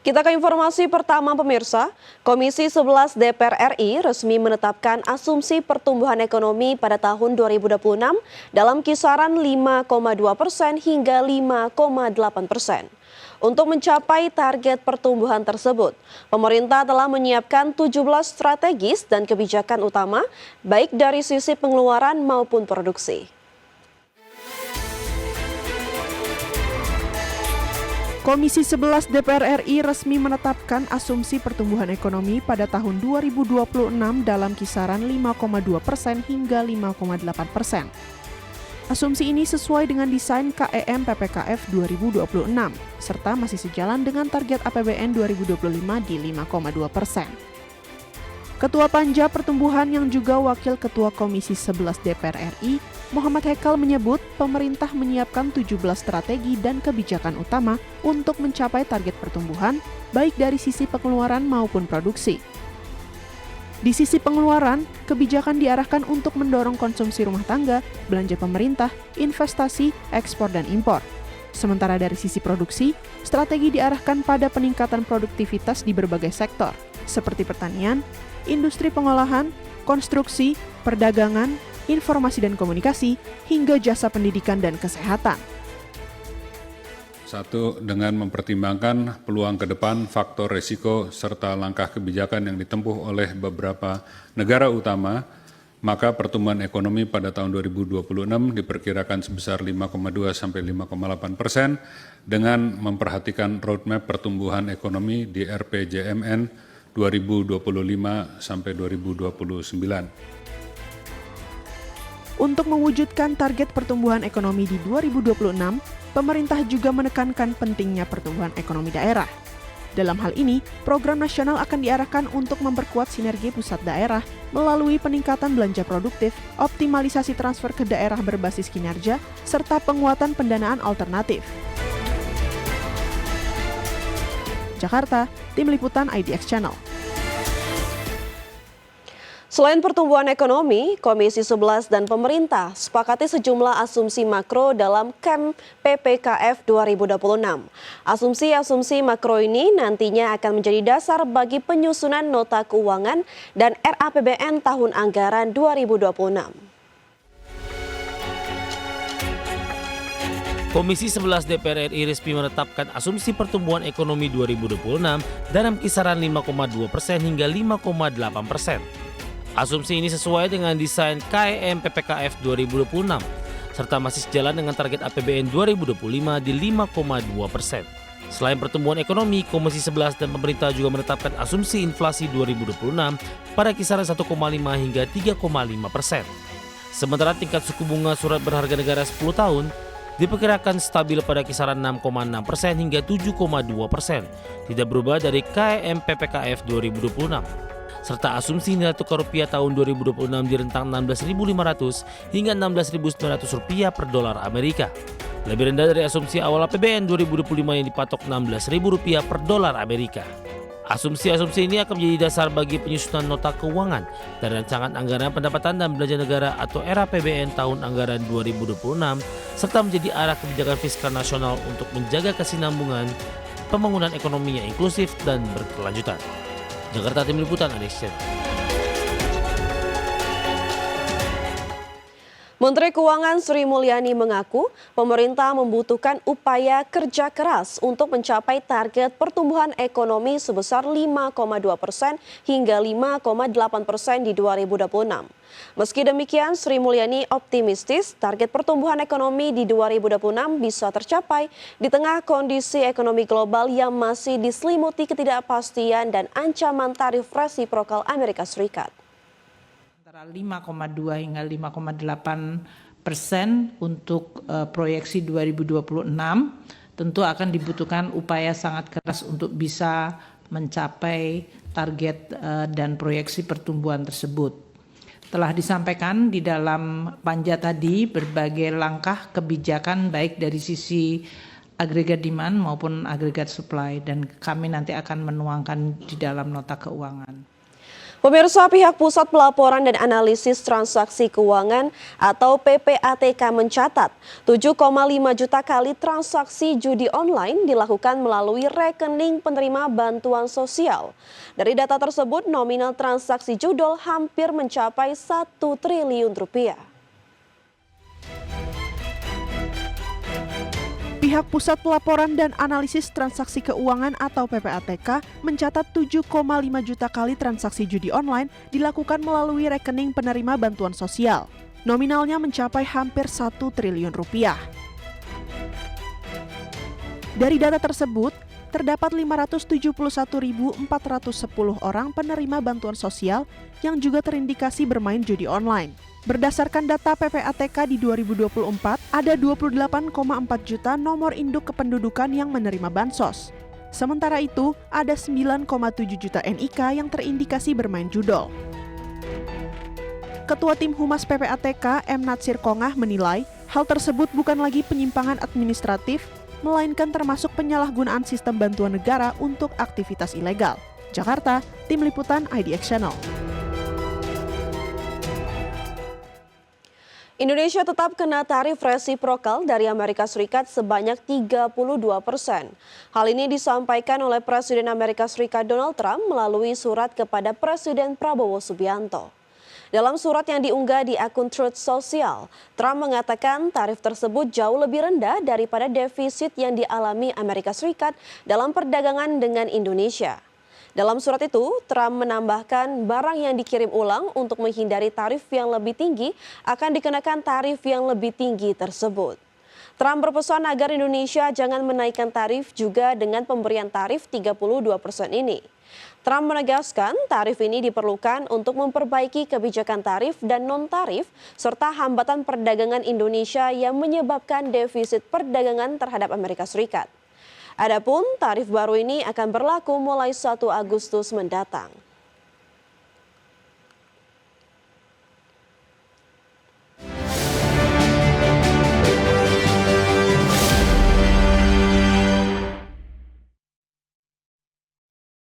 Kita ke informasi pertama pemirsa, Komisi 11 DPR RI resmi menetapkan asumsi pertumbuhan ekonomi pada tahun 2026 dalam kisaran 5,2% hingga 5,8%. Untuk mencapai target pertumbuhan tersebut, pemerintah telah menyiapkan 17 strategis dan kebijakan utama, baik dari sisi pengeluaran maupun produksi. Komisi 11 DPR RI resmi menetapkan asumsi pertumbuhan ekonomi pada tahun 2026 dalam kisaran 5,2% hingga 5,8%. Asumsi ini sesuai dengan desain KEM PPKF 2026, serta masih sejalan dengan target APBN 2025 di 5,2%. Ketua Panja Pertumbuhan yang juga Wakil Ketua Komisi 11 DPR RI, Muhammad Hekal menyebut pemerintah menyiapkan 17 strategi dan kebijakan utama untuk mencapai target pertumbuhan, baik dari sisi pengeluaran maupun produksi. Di sisi pengeluaran, kebijakan diarahkan untuk mendorong konsumsi rumah tangga, belanja pemerintah, investasi, ekspor dan impor. Sementara dari sisi produksi, strategi diarahkan pada peningkatan produktivitas di berbagai sektor, seperti pertanian, industri pengolahan, konstruksi, perdagangan, informasi dan komunikasi, hingga jasa pendidikan dan kesehatan. Satu, dengan mempertimbangkan peluang ke depan, faktor risiko, serta langkah kebijakan yang ditempuh oleh beberapa negara utama, maka pertumbuhan ekonomi pada tahun 2026 diperkirakan sebesar 5,2 sampai 5,8% dengan memperhatikan roadmap pertumbuhan ekonomi di RPJMN 2025 sampai 2029. Untuk mewujudkan target pertumbuhan ekonomi di 2026, pemerintah juga menekankan pentingnya pertumbuhan ekonomi daerah. Dalam hal ini, program nasional akan diarahkan untuk memperkuat sinergi pusat daerah melalui peningkatan belanja produktif, optimalisasi transfer ke daerah berbasis kinerja, serta penguatan pendanaan alternatif. Jakarta, Tim Liputan IDX Channel. Selain pertumbuhan ekonomi, Komisi 11 dan pemerintah sepakati sejumlah asumsi makro dalam KEM PPKF 2026. Asumsi-asumsi makro ini nantinya akan menjadi dasar bagi penyusunan nota keuangan dan RAPBN tahun anggaran 2026. Komisi 11 DPR RI resmi menetapkan asumsi pertumbuhan ekonomi 2026 dalam kisaran 5,2% hingga 5,8%. Asumsi ini sesuai dengan desain KEM PPKF 2026, serta masih sejalan dengan target APBN 2025 di 5,2%. Selain pertumbuhan ekonomi, Komisi 11 dan pemerintah juga menetapkan asumsi inflasi 2026 pada kisaran 1,5 hingga 3,5%. Sementara tingkat suku bunga surat berharga negara 10 tahun diperkirakan stabil pada kisaran 6,6% hingga 7,2%, tidak berubah dari KEM PPKF 2026. Serta asumsi nilai tukar rupiah tahun 2026 di rentang 16.500 hingga 16.900 rupiah per dolar Amerika. Lebih rendah dari asumsi awal APBN 2025 yang dipatok 16.000 rupiah per dolar Amerika. Asumsi-asumsi ini akan menjadi dasar bagi penyusunan nota keuangan dan rancangan anggaran pendapatan dan belanja negara atau RAPBN tahun anggaran 2026 serta menjadi arah kebijakan fiskal nasional untuk menjaga kesinambungan pembangunan ekonomi yang inklusif dan berkelanjutan. Jakarta, Tim Liputan IDX Channel. Menteri Keuangan Sri Mulyani mengaku pemerintah membutuhkan upaya kerja keras untuk mencapai target pertumbuhan ekonomi sebesar 5,2% hingga 5,8% di 2026. Meski demikian, Sri Mulyani optimistis target pertumbuhan ekonomi di 2026 bisa tercapai di tengah kondisi ekonomi global yang masih diselimuti ketidakpastian dan ancaman tarif resiprokal Amerika Serikat. 5,2 hingga 5,8% untuk proyeksi 2026 tentu akan dibutuhkan upaya sangat keras untuk bisa mencapai target dan proyeksi pertumbuhan tersebut. Telah disampaikan di dalam panja tadi berbagai langkah kebijakan baik dari sisi agregat demand maupun agregat supply dan kami nanti akan menuangkan di dalam nota keuangan. Pemirsa, pihak Pusat Pelaporan dan Analisis Transaksi Keuangan atau PPATK mencatat 7,5 juta kali transaksi judi online dilakukan melalui rekening penerima bantuan sosial. Dari data tersebut, nominal transaksi judol hampir mencapai 1 triliun rupiah. Pihak Pusat Pelaporan dan Analisis Transaksi Keuangan atau PPATK mencatat 7,5 juta kali transaksi judi online dilakukan melalui rekening penerima bantuan sosial. Nominalnya mencapai hampir 1 triliun rupiah. Dari data tersebut, terdapat 571.410 orang penerima bantuan sosial yang juga terindikasi bermain judi online. Berdasarkan data PPATK di 2024, ada 28,4 juta nomor induk kependudukan yang menerima bansos. Sementara itu, ada 9,7 juta NIK yang terindikasi bermain judol. Ketua Tim Humas PPATK, M. Natsir Kongah menilai, hal tersebut bukan lagi penyimpangan administratif, melainkan termasuk penyalahgunaan sistem bantuan negara untuk aktivitas ilegal. Jakarta, Tim Liputan IDX Channel. Indonesia tetap kena tarif resiprokal dari Amerika Serikat sebanyak 32%. Hal ini disampaikan oleh Presiden Amerika Serikat Donald Trump melalui surat kepada Presiden Prabowo Subianto. Dalam surat yang diunggah di akun Truth Social, Trump mengatakan tarif tersebut jauh lebih rendah daripada defisit yang dialami Amerika Serikat dalam perdagangan dengan Indonesia. Dalam surat itu, Trump menambahkan barang yang dikirim ulang untuk menghindari tarif yang lebih tinggi akan dikenakan tarif yang lebih tinggi tersebut. Trump berpesan agar Indonesia jangan menaikkan tarif juga dengan pemberian tarif 32% ini. Trump menegaskan tarif ini diperlukan untuk memperbaiki kebijakan tarif dan non-tarif serta hambatan perdagangan Indonesia yang menyebabkan defisit perdagangan terhadap Amerika Serikat. Adapun tarif baru ini akan berlaku mulai 1 Agustus mendatang.